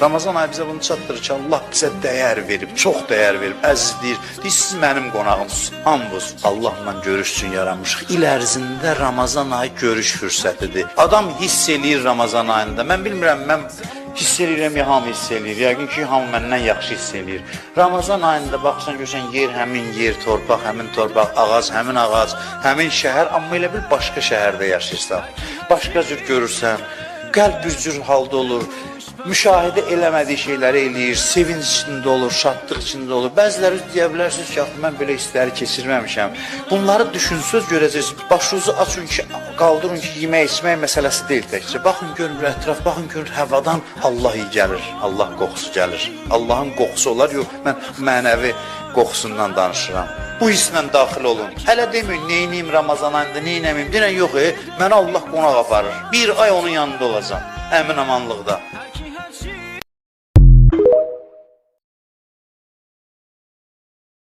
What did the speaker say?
Ramazan ayı bizə bunu çatdırır ki, Allah bizə dəyər verib, çox dəyər verib, əzizləyir. Deyir, siz mənim qonağımsınız, hamınız Allahla görüş üçün yaranmışıq. İl ərzində Ramazan ayı görüş fürsətidir. Adam hiss eləyir Ramazan ayında. Mən bilmirəm, mən hiss eləyirəm ya hamı hiss eləyir. Yəqin ki, hamı məndən yaxşı hiss eləyir. Ramazan ayında baxsan, görsən, yer həmin yer, torpaq həmin torpaq, ağac həmin ağac, həmin şəhər, amma elə bil başqa şəhərdə yaşayırsan. Başqa cür görürsən, qəlb bir cür halda olur. Müşahidə eləmədiyi şeyləri eləyir, sevinç içində olur, şadlıq içində olur. Bəziləri deyə bilərsiniz ki, mən belə hissləri keçirməmişəm. Bunları düşünsöz görəcəksiniz. Başınızı açın ki, qaldırın ki, yemək, içmək məsələsi deyil təkcə. Baxın, görün ətraf, baxın, görün həvadan Allah iyi gəlir, Allah qoxusu gəlir. Allahın qoxusu olar, yox, mən mənəvi qoxusundan danışıram. Bu hisslə daxil olun. Hələ deməyin, neyniyim Ramazan ayında, neynəmiyim, deyən yox, mənə Allah qonaq aparır. Bir ay onun yanında olacam, əmin amanlıqda.